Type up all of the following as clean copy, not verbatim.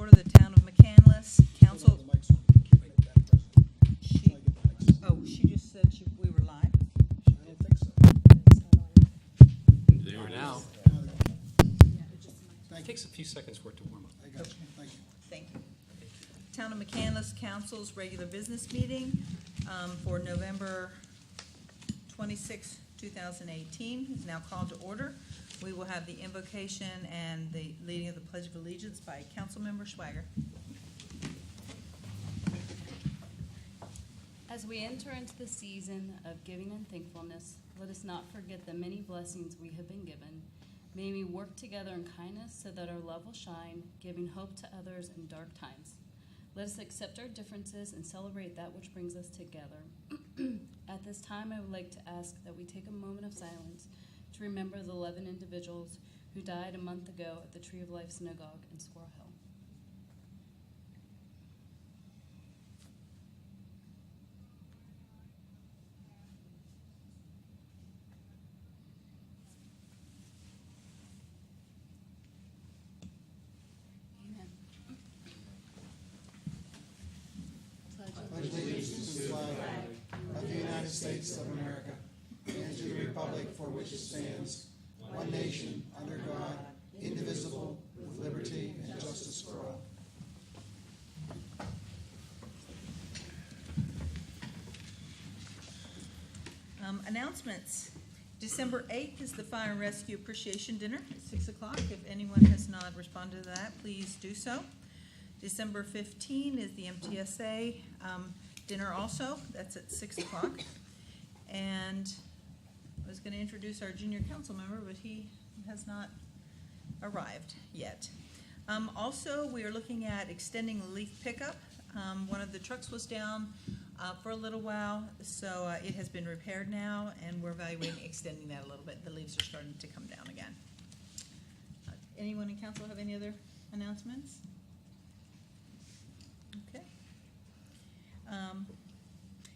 order the Town of McCandless Council. She just said we were live. I don't think so. They are now. Thank It takes a few seconds for it to warm up. I got you. Thank you. Thank you. Town of McCandless Council's regular business meeting for November 26, 2018 is now called to order. We will have the invocation and the leading of the Pledge of Allegiance by Councilmember Schwager. As we enter into the season of giving and thankfulness, let us not forget the many blessings we have been given. May we work together in kindness so that our love will shine, giving hope to others in dark times. Let us accept our differences and celebrate that which brings us together. At this time, I would like to ask that we take a moment of silence to remember the 11 individuals who died a month ago at the Tree of Life Synagogue in Squirrel Hill. Amen. Pledge allegiance to the flag of the United States of America and to the republic for which it stands, one nation, under God, indivisible, with liberty and justice for all. Announcements. December 8th is the Fire and Rescue Appreciation Dinner at 6 o'clock. If anyone has not responded to that, please do so. December 15 is the MTSA dinner also. That's at 6 o'clock. And I was going to introduce our junior council member, but he has not arrived yet. Also, we are looking at extending the leaf pickup. One of the trucks was down for a little while, so it has been repaired now, and we're evaluating extending that a little bit. The leaves are starting to come down again. Anyone in council have any other announcements? Okay.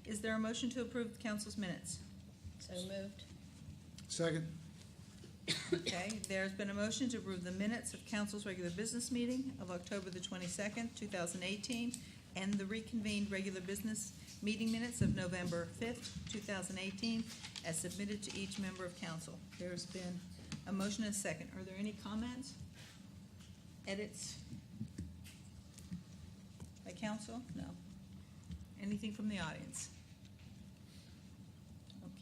Is there a motion to approve the council's minutes? So moved. Second. Okay, there's been a motion to approve the minutes of council's regular business meeting of October the 22nd, 2018, and the reconvened regular business meeting minutes of November 5th, 2018, as submitted to each member of council. There's been a motion and a second. Are there any comments? Edits? By council? No. Anything from the audience?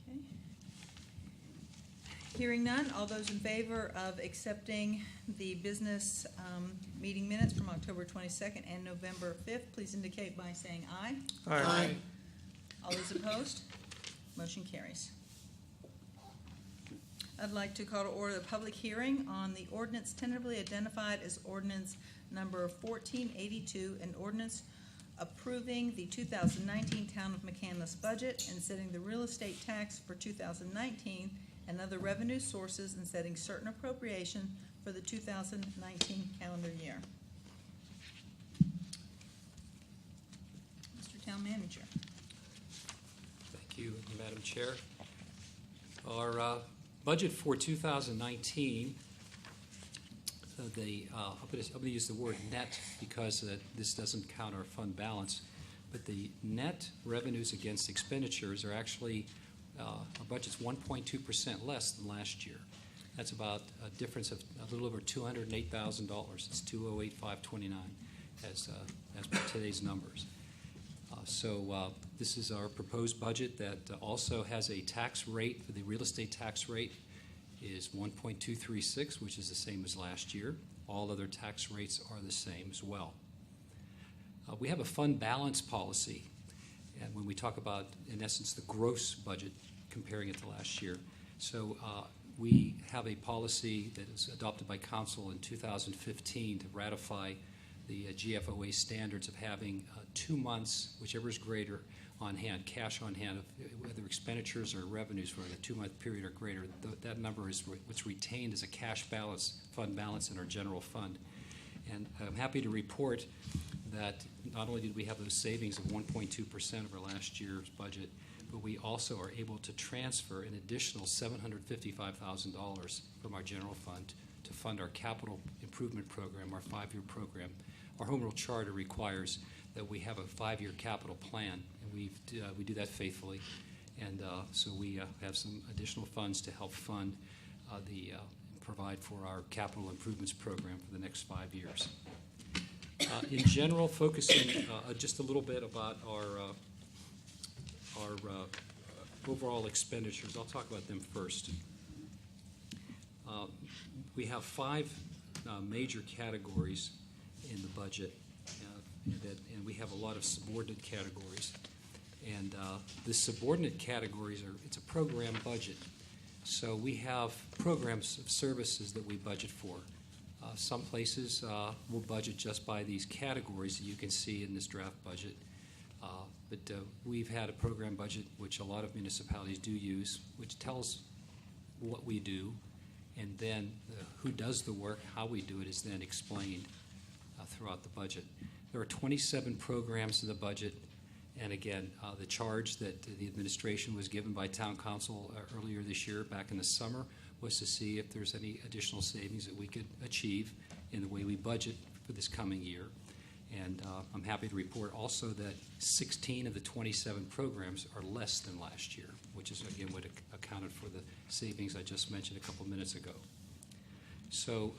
Okay. Hearing none, all those in favor of accepting the business meeting minutes from October 22nd and November 5th, please indicate by saying aye. Aye. All those opposed? Motion carries. I'd like to call to order the public hearing on the ordinance tentatively identified as ordinance number 1482, an ordinance approving the 2019 Town of McCandless budget and setting the real estate tax for 2019 and other revenue sources and setting certain appropriation for the 2019 calendar year. Mr. Town Manager. Thank you, Madam Chair. Our budget for 2019, I'm going to use the word net because this doesn't count our fund balance, but the net revenues against expenditures are actually, our budget's 1.2% less than last year. That's about a difference of a little over $208,000. It's $208,529 as per today's numbers. So this is our proposed budget that also has a tax rate. For the real estate tax rate is 1.236, which is the same as last year. All other tax rates are the same as well. We have a fund balance policy, and when we talk about, in essence, the gross budget, comparing it to last year. So we have a policy that was adopted by Council in 2015 to ratify the GFOA standards of having 2 months, whichever is greater, on hand, cash on hand, whether expenditures or revenues for the 2-month period are greater. That number is what's retained as a cash balance, fund balance in our general fund. And I'm happy to report that not only did we have those savings of 1.2% over last year's budget, but we also are able to transfer an additional $755,000 from our general fund to fund our capital improvement program, our 5-year program, our home rule charter requires that we have a 5-year capital plan, and we do that faithfully. And so we have some additional funds to help fund provide for our capital improvements program for the next 5 years. In general, focusing just a little bit about our overall expenditures. I'll talk about them first. We have 5 major categories in the budget, and we have a lot of subordinate categories. And the subordinate categories it's a program budget. So we have programs of services that we budget for. Some places will budget just by these categories that you can see in this draft budget. But we've had a program budget, which a lot of municipalities do use, which tells what we do, and then who does the work, how we do it is then explained throughout the budget. There are 27 programs in the budget, and again, the charge that the administration was given by Town Council earlier this year, back in the summer, was to see if there's any additional savings that we could achieve in the way we budget for this coming year. And I'm happy to report also that 16 of the 27 programs are less than last year, which is, again, what accounted for the savings I just mentioned a couple minutes ago. So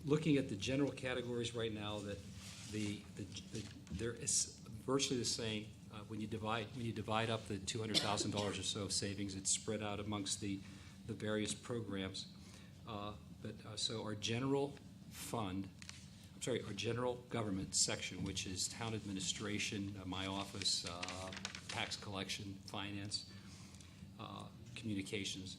looking at the general categories right now, that there is virtually the same. When you divide up the $200,000 or so of savings, it's spread out amongst the various programs. So our general fund, our general government section, which is town administration, my office, tax collection, finance, communications,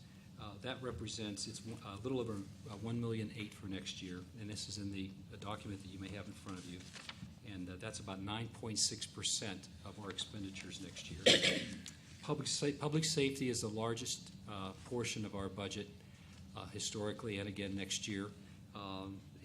that represents, it's a little over $1.8 million for next year, and this is in the document that you may have in front of you, and that's about 9.6% of our expenditures next year. Public safety is the largest portion of our budget historically, and again next year.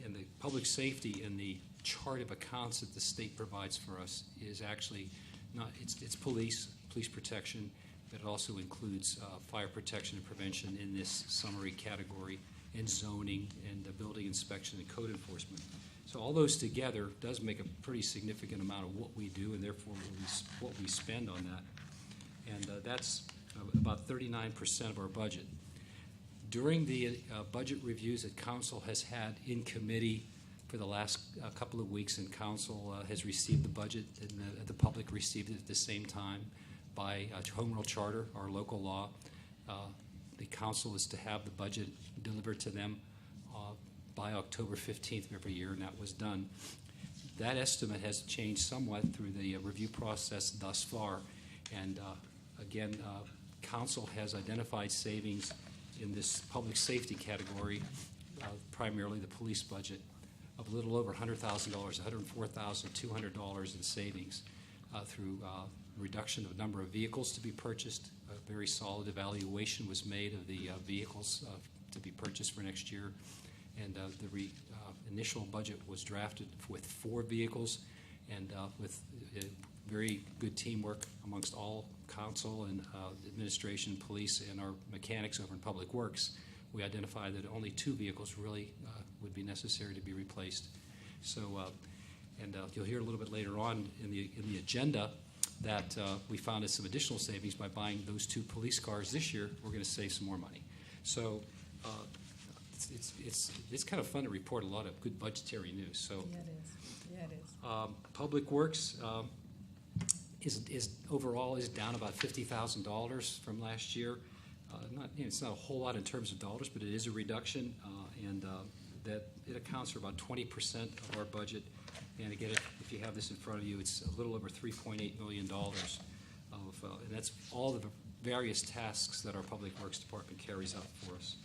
And the public safety in the chart of accounts that the state provides for us is actually not, it's police protection, but it also includes fire protection and prevention in this summary category, and zoning, and building inspection and code enforcement. So all those together does make a pretty significant amount of what we do, and therefore what we spend on that. And that's about 39% of our budget. During the budget reviews that Council has had in committee for the last couple of weeks, and Council has received the budget, and the public received it at the same time by Home Rule Charter, our local law. The Council is to have the budget delivered to them by October 15th of every year, and that was done. That estimate has changed somewhat through the review process thus far, and again, Council has identified savings in this public safety category, primarily the police budget, of a little over $100,000, $104,200 in savings through reduction of number of vehicles to be purchased. A very solid evaluation was made of the vehicles to be purchased for next year, and the initial budget was drafted with 4 vehicles, and with very good teamwork amongst all council and administration, police, and our mechanics over in Public Works. We identified that only 2 vehicles really would be necessary to be replaced. So, and you'll hear a little bit later on in the agenda that we found some additional savings by buying those 2 police cars this year. We're going to save some more money. So it's kind of fun to report a lot of good budgetary news. So Yeah, it is. Yeah, it is. Public Works is overall down about $50,000 from last year. It's not a whole lot in terms of dollars, but it is a reduction, and that it accounts for about 20% of our budget. And again, if you have this in front of you, it's a little over $3.8 million and that's all the various tasks that our Public Works Department carries out for us.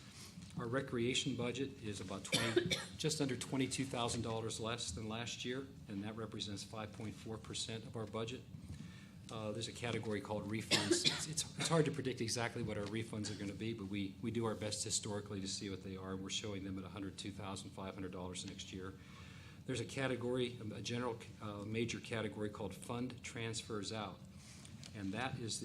Our recreation budget is about just under $22,000 less than last year, and that represents 5.4% of our budget. There's a category called refunds. It's hard to predict exactly what our refunds are going to be, but we do our best historically to see what they are, and we're showing them at $102,500 next year. There's a category, a general major category called fund transfers out, and that is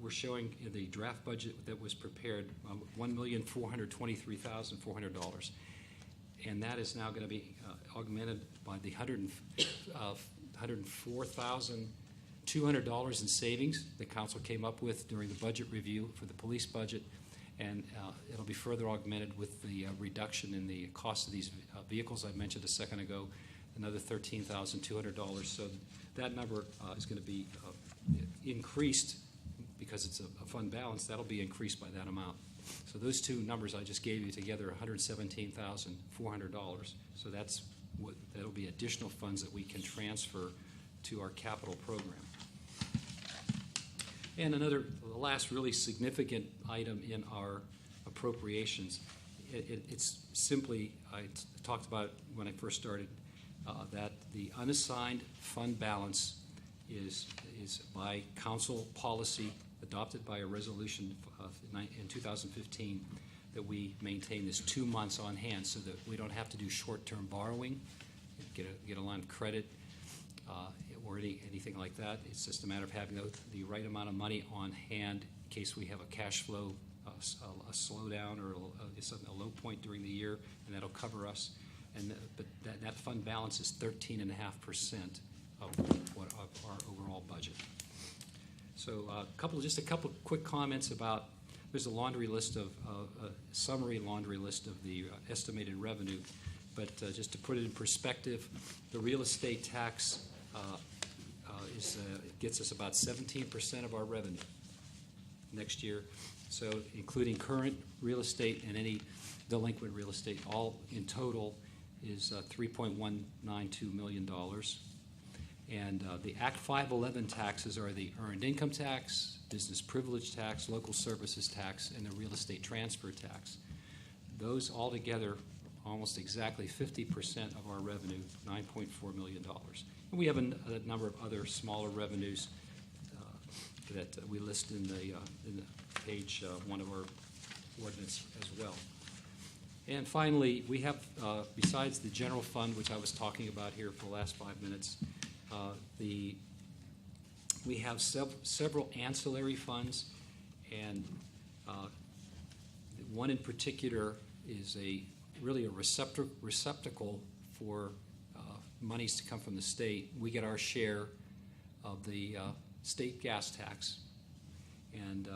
we're showing in the draft budget that was prepared $1,423,400. and that is now going to be augmented by the $104,200 in savings the council came up with during the budget review for the police budget, and it'll be further augmented with the reduction in the cost of these vehicles I mentioned a second ago, another $13,200. So that number is going to be increased because it's a fund balance. That'll be increased by that amount. So those two numbers I just gave you together, $117,400. So that'll be additional funds that we can transfer to our capital program. And the last really significant item in our appropriations, it's simply, I talked about when I first started, that the unassigned fund balance is by council policy adopted by a resolution in 2015 that we maintain this 2 months on hand so that we don't have to do short-term borrowing, get a line of credit, or anything like that. It's just a matter of having the right amount of money on hand in case we have a cash flow, a slowdown or a low point during the year, and that'll cover us. But that fund balance is 13.5% of our overall budget. So just a couple quick comments about, there's a laundry list of, a summary laundry list of the estimated revenue, but just to put it in perspective, the real estate tax gets us about 17% of our revenue next year. So including current real estate and any delinquent real estate, all in total is $3.192 million. And the Act 511 taxes are the earned income tax, business privilege tax, local services tax, and the real estate transfer tax. Those all together, almost exactly 50% of our revenue, $9.4 million. And we have a number of other smaller revenues that we list in the page 1 of our ordinance as well. And finally, we have, besides the general fund, which I was talking about here for the last 5 minutes, we have several ancillary funds, and one in particular is really a receptacle for monies to come from the state. We get our share of the state gas tax, and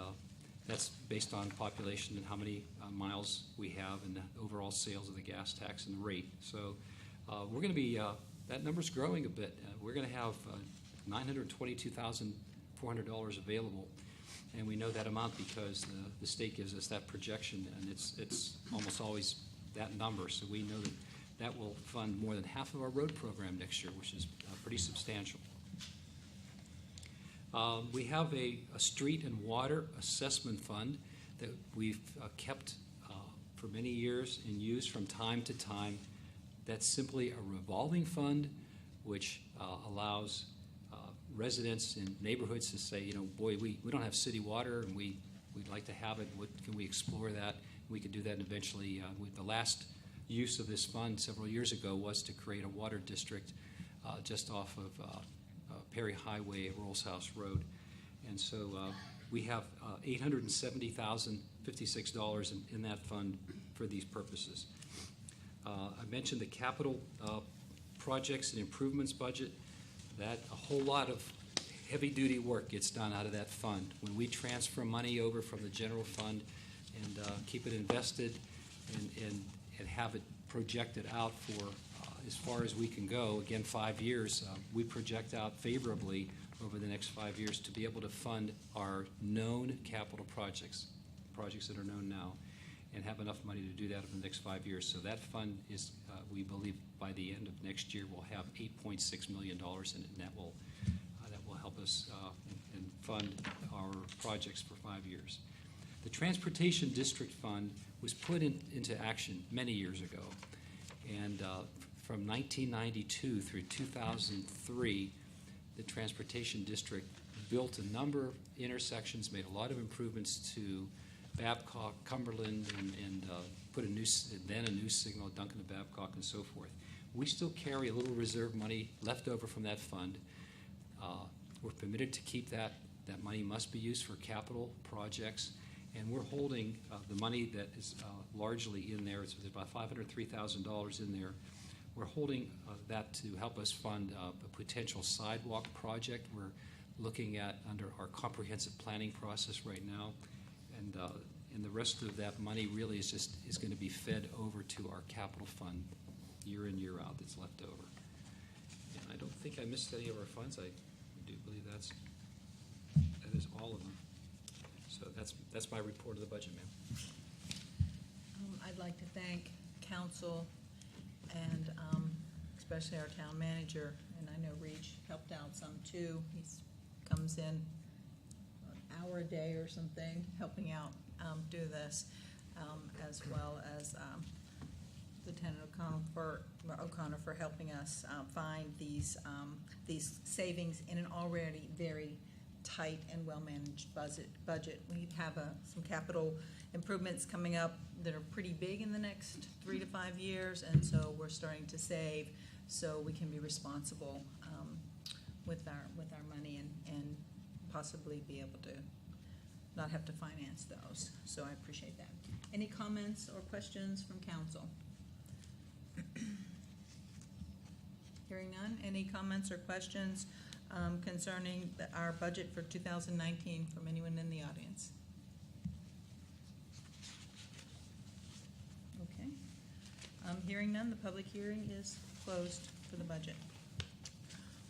that's based on population and how many miles we have and the overall sales of the gas tax and the rate. So we're going to be, that number's growing a bit. We're going to have $922,400 available, and we know that amount because the state gives us that projection, and it's almost always that number. So we know that will fund more than half of our road program next year, which is pretty substantial. We have a street and water assessment fund that we've kept for many years and used from time to time. That's simply a revolving fund which allows residents in neighborhoods to say, boy, we don't have city water and we'd like to have it. Can we explore that? We could do that, and eventually the last use of this fund several years ago was to create a water district just off of Perry Highway at Rolls House Road. And so we have $870,056 in that fund for these purposes. I mentioned the capital projects and improvements budget. That a whole lot of heavy-duty work gets done out of that fund. When we transfer money over from the general fund and keep it invested and have it projected out for as far as we can go, again, 5 years, we project out favorably over the next 5 years to be able to fund our known capital projects that are known now, and have enough money to do that over the next 5 years. So that fund is, we believe, by the end of next year, we'll have $8.6 million in it, and that will help us and fund our projects for 5 years. The Transportation District Fund was put into action many years ago, and from 1992 through 2003, the Transportation District built a number of intersections, made a lot of improvements to Babcock, Cumberland, and put a new signal at Duncan and Babcock and so forth. We still carry a little reserve money left over from that fund. We're permitted to keep that. That money must be used for capital projects, And we're holding the money that is largely in there. It's about $503,000 in there. We're holding that to help us fund a potential sidewalk project we're looking at under our comprehensive planning process right now. And the rest of that money really is going to be fed over to our capital fund year in, year out that's left over. And I don't think I missed any of our funds. I do believe that is all of them. So that's my report of the budget, ma'am. I'd like to thank council and especially our town manager, and I know Reach helped out some too. He comes in an hour a day or something, helping out do this, as well as Lieutenant O'Connor for helping us find these savings in an already very tight and well-managed budget. We have some capital improvements coming up that are pretty big in the next 3 to 5 years, and so we're starting to save so we can be responsible with our money and possibly be able to not have to finance those. So I appreciate that. Any comments or questions from council? Hearing none. Any comments or questions concerning our budget for 2019 from anyone in the audience? Okay. Hearing none, the public hearing is closed for the budget.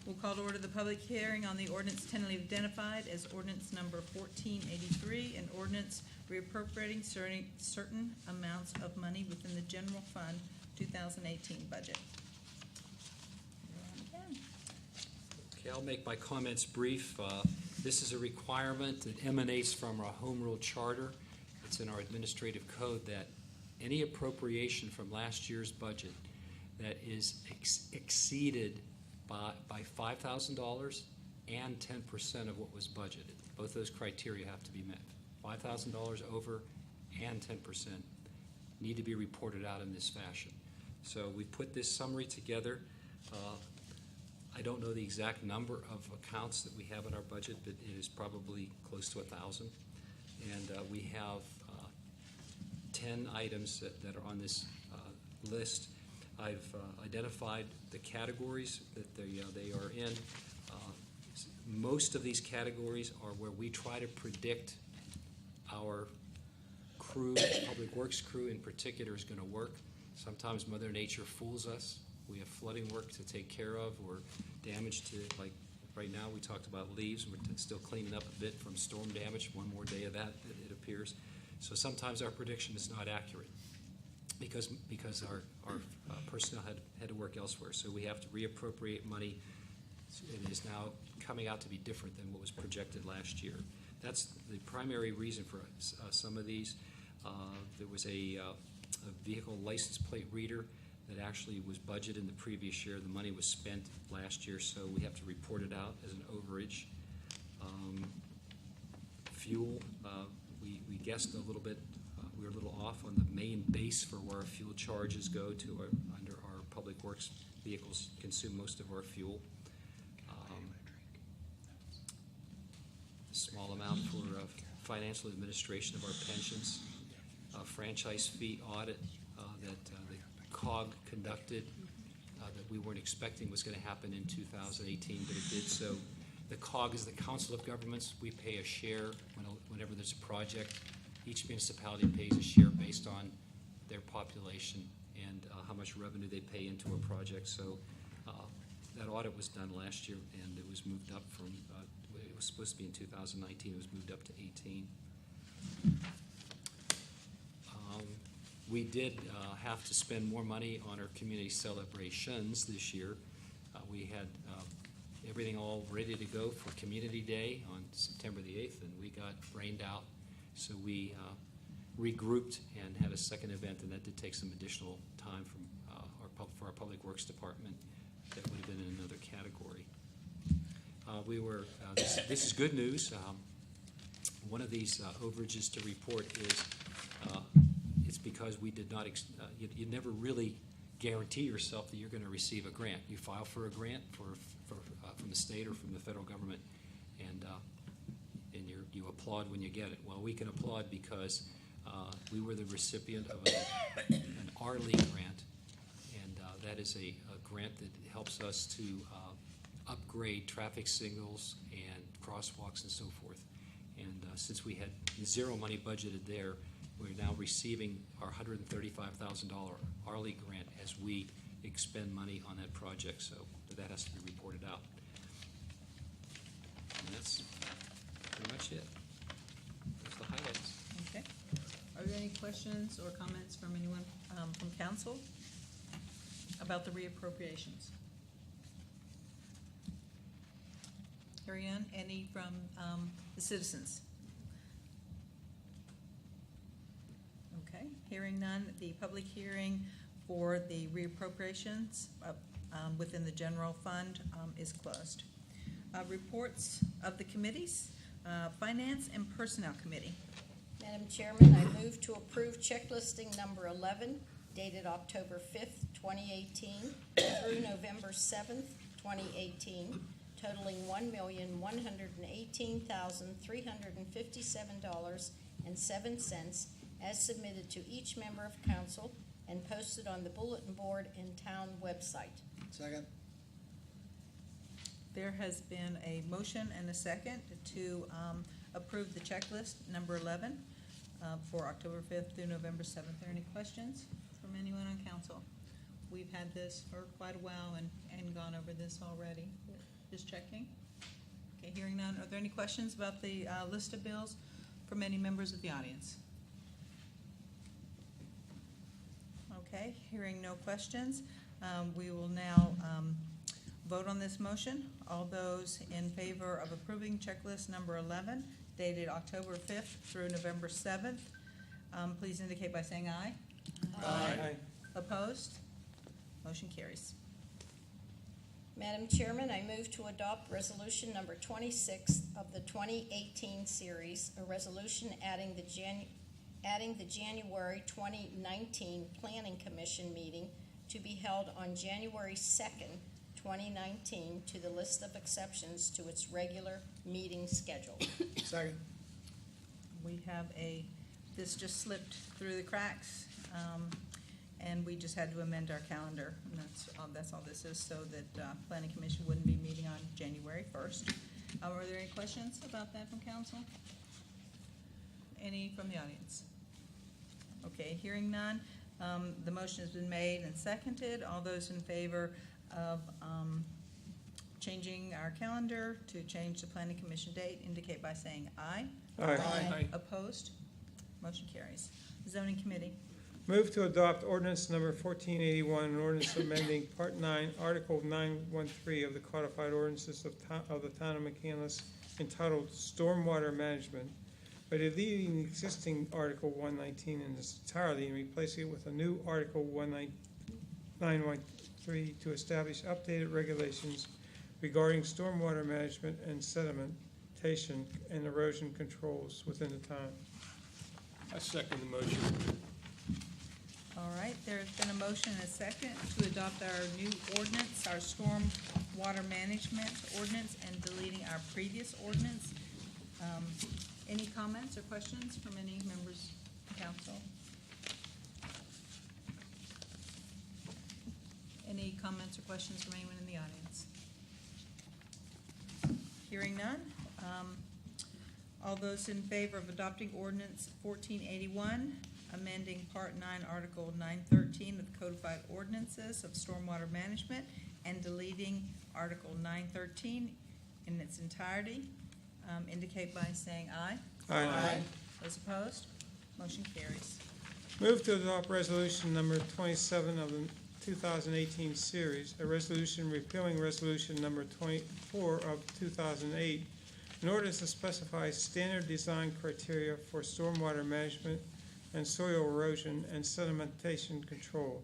We'll call to order the public hearing on the ordinance tentatively identified as ordinance number 1483, an ordinance reappropriating certain amounts of money within the general fund 2018 budget. Okay, I'll make my comments brief. This is a requirement that emanates from our home rule charter. It's in our administrative code that any appropriation from last year's budget that is exceeded by $5,000 and 10% of what was budgeted. Both those criteria have to be met. $5,000 over and 10% need to be reported out in this fashion. So we put this summary together. I don't know the exact number of accounts that we have in our budget, but it is probably close to 1,000. And we have 10 items that are on this list. I've identified the categories that they are in. Most of these categories are where we try to predict our crew, Public Works crew in particular, is going to work. Sometimes Mother Nature fools us. We have flooding work to take care of, or damage to, like right now we talked about leaves. We're still cleaning up a bit from storm damage. One more day of that, it appears. So sometimes our prediction is not accurate because our personnel had to work elsewhere. So we have to reappropriate money. It is now coming out to be different than what was projected last year. That's the primary reason for some of these. There was a vehicle license plate reader that actually was budgeted in the previous year. The money was spent last year, so we have to report it out as an overage. Fuel, we guessed a little bit. We were a little off on the main base for where our fuel charges go to. Under our Public Works vehicles consume most of our fuel. A small amount for financial administration of our pensions. Franchise fee audit that the COG conducted that we weren't expecting was going to happen in 2018, but it did. So the COG is the Council of Governments. We pay a share whenever there's a project. Each municipality pays a share based on their population and how much revenue they pay into a project. So that audit was done last year, and it was moved up from, it was supposed to be in 2019, it was moved up to 18. We did have to spend more money on our community celebrations this year. We had everything all ready to go for Community Day on September the 8th, and we got rained out. So we regrouped and had a second event, and that did take some additional time from for our Public Works Department. That would have been in another category. This is good news. One of these overages to report is it's because we did not, you never really guarantee yourself that you're going to receive a grant. You file for a grant from the state or from the federal government, and you applaud when you get it. Well, we can applaud because we were the recipient of an RLE grant, and that is a grant that helps us to upgrade traffic signals and crosswalks and so forth. And since we had zero money budgeted there, we're now receiving our $135,000 RLE grant as we expend money on that project, so that has to be reported out. And that's pretty much it. That's the highlights. Okay. Are there any questions or comments from anyone from council about the reappropriations? Hearing none, any from the citizens? Okay, hearing none, the public hearing for the reappropriations within the general fund is closed. Reports of the committees, Finance and Personnel Committee. Madam Chairman, I move to approve checklisting number 11, dated October 5th, 2018, through November 7th, 2018, totaling $1,118,357.07 as submitted to each member of council and posted on the bulletin board and town website. Second. There has been a motion and a second to approve the checklist number 11 for October 5th through November 7th. Are there any questions from anyone on council? We've had this for quite a while and gone over this already. Just checking. Okay, hearing none. Are there any questions about the list of bills from any members of the audience? Okay, hearing no questions, we will now vote on this motion. All those in favor of approving checklist number 11, dated October 5th through November 7th, please indicate by saying aye. Aye. Opposed? Motion carries. Madam Chairman, I move to adopt resolution number 26 of the 2018 series, a resolution adding the January 2019 Planning Commission meeting to be held on January 2nd, 2019 to the list of exceptions to its regular meeting schedule. Second. We have this just slipped through the cracks, and we just had to amend our calendar, and that's all this is, so that Planning Commission wouldn't be meeting on January 1st. Are there any questions about that from council? Any from the audience? Okay, hearing none, the motion has been made and seconded. All those in favor of changing our calendar to change the Planning Commission date indicate by saying aye. Aye. Opposed? Motion carries. Zoning Committee. Move to adopt ordinance number 1481, an ordinance amending Part 9, Article 913 of the codified ordinances of the town of McCandless entitled Stormwater Management, by deleting the existing Article 119 in its entirety and replacing it with a new Article 913 to establish updated regulations regarding stormwater management and sedimentation and erosion controls within the town. I second the motion. All right, there's been a motion and a second to adopt our new ordinance, our storm water management ordinance, and deleting our previous ordinance. Any comments or questions from any members of council? Any comments or questions from anyone in the audience? Hearing none. All those in favor of adopting ordinance 1481, amending Part 9, Article 913 of the Codified Ordinances of Stormwater Management, and deleting Article 913 in its entirety, indicate by saying aye. Aye. Those opposed? Motion carries. Move to adopt resolution number 27 of the 2018 series, a resolution repealing resolution number 24 of 2008, in order to specify standard design criteria for stormwater management and soil erosion and sedimentation control.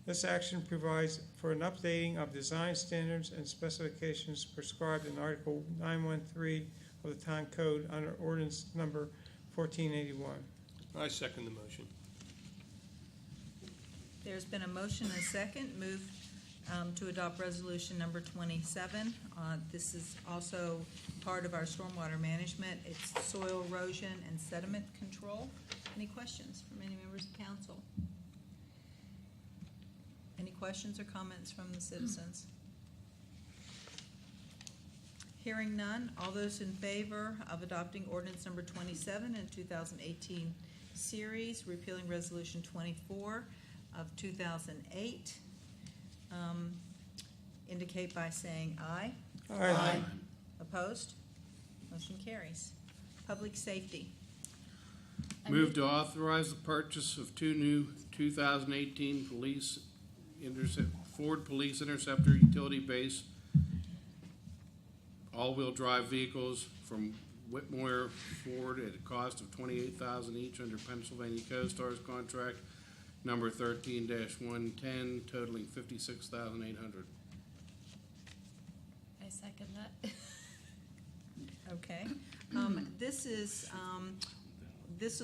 This action provides for an updating of design standards and specifications prescribed in Article 913 of the Town Code under ordinance number 1481. I second the motion. There's been a motion and a second to adopt resolution number 27. This is also part of our stormwater management. It's soil erosion and sediment control. Any questions from any members of council? Any questions or comments from the citizens? Hearing none, all those in favor of adopting ordinance number 27 in 2018 series, repealing resolution 24 of 2008, indicate by saying aye. Aye. Opposed? Motion carries. Public safety. I Move to authorize the purchase of two new 2018 Ford Police Interceptor utility-based all-wheel drive vehicles from Whitmore Ford at a cost of $28,000 each under Pennsylvania CoStar's contract number 13-110, totaling $56,800. I second that. Okay. This is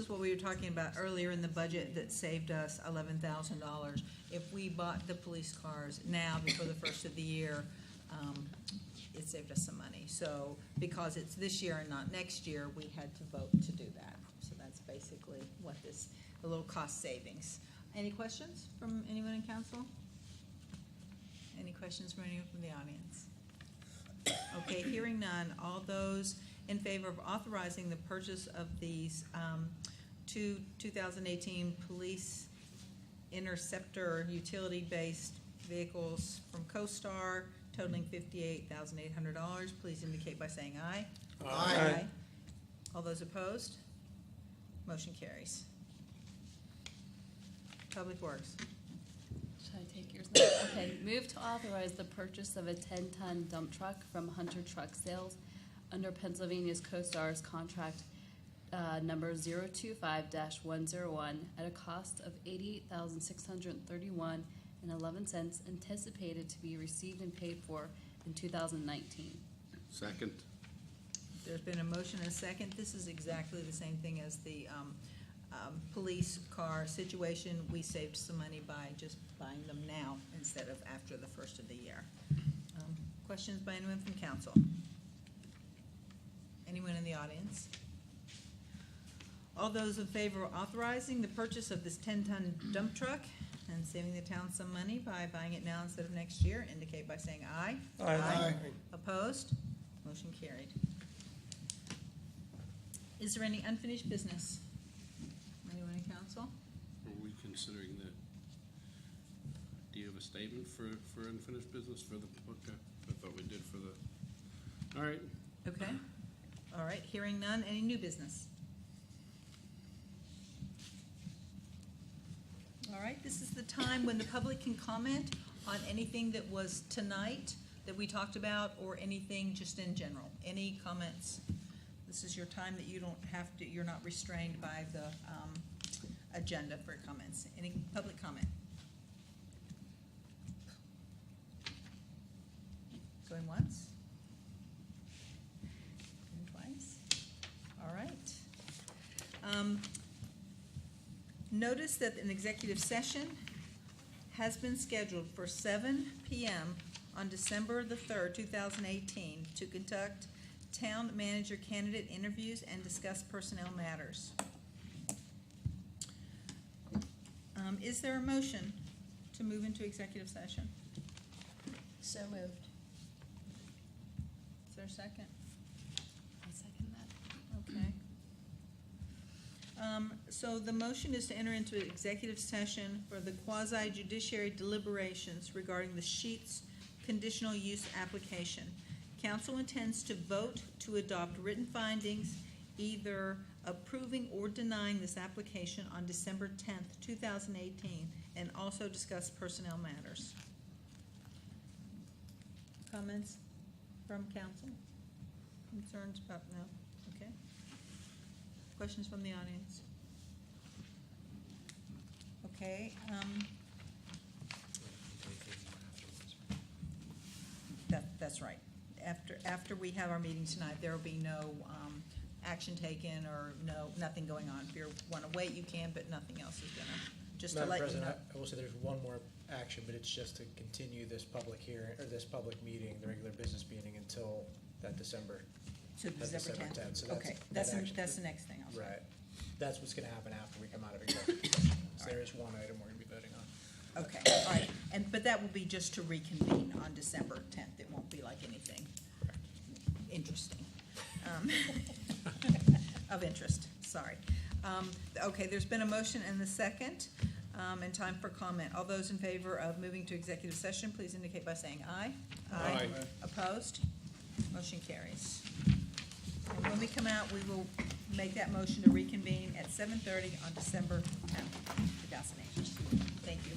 what we were talking about earlier in the budget that saved us $11,000. If we bought the police cars now before the first of the year, it saved us some money. So because it's this year and not next year, we had to vote to do that. So that's basically what a little cost savings. Any questions from anyone in council? Any questions from anyone from the audience? Okay, hearing none. All those in favor of authorizing the purchase of these two 2018 Police Interceptor utility-based vehicles from CoStar totaling $58,800, please indicate by saying aye. Aye. All those opposed? Motion carries. Public Works. Should I take yours now? Okay, move to authorize the purchase of a 10-ton dump truck from Hunter Truck Sales under Pennsylvania's CoStar's contract number 025-101 at a cost of $88,631.11, anticipated to be received and paid for in 2019. Second. There's been a motion and a second. This is exactly the same thing as the police car situation. We saved some money by just buying them now instead of after the first of the year. Questions by anyone from council? Anyone in the audience? All those in favor of authorizing the purchase of this 10-ton dump truck and saving the town some money by buying it now instead of next year, indicate by saying aye. Aye. Opposed? Motion carried. Is there any unfinished business? Anyone in council? Are we considering the, do you have a statement for unfinished business for the, okay, I thought we did for the, all right. Okay. All right, hearing none. Any new business? All right, this is the time when the public can comment on anything that was tonight that we talked about or anything just in general. Any comments? This is your time that you don't have to, you're not restrained by the agenda for comments. Any public comment? Going once? Going twice? All right. Notice that an executive session has been scheduled for 7 p.m. on December the 3rd, 2018, to conduct town manager candidate interviews and discuss personnel matters. Is there a motion to move into executive session? So moved. Is there a second? I second that. Okay. So the motion is to enter into executive session for the quasi judiciary deliberations regarding the Sheets conditional use application. Council intends to vote to adopt written findings, either approving or denying this application on December 10th, 2018, and also discuss personnel matters. Comments from council? Concerns about, no? Okay. Questions from the audience? Okay, that's right. After we have our meeting tonight, there will be no action taken or nothing going on. If you want to wait, you can, but nothing else is gonna just to Madam let you President, know. I will say there's one more action, but it's just to continue this public hearing, or this public meeting, the regular business meeting, until that December. To That's December December 10th. 10th, so that's- Okay, that that's, action- that's the next thing I'll say. Right. That's what's gonna happen after we come out of executive session. So there is one item we're gonna be voting on. Okay, all right, but that will be just to reconvene on December 10th. It won't be like anything interesting. Of interest, sorry. Okay, there's been a motion and the second, and time for comment. All those in favor of moving to executive session, please indicate by saying aye. Aye. Opposed? Motion carries. And when we come out, we will make that motion to reconvene at 7:30 on December 10th, 2008. Thank you.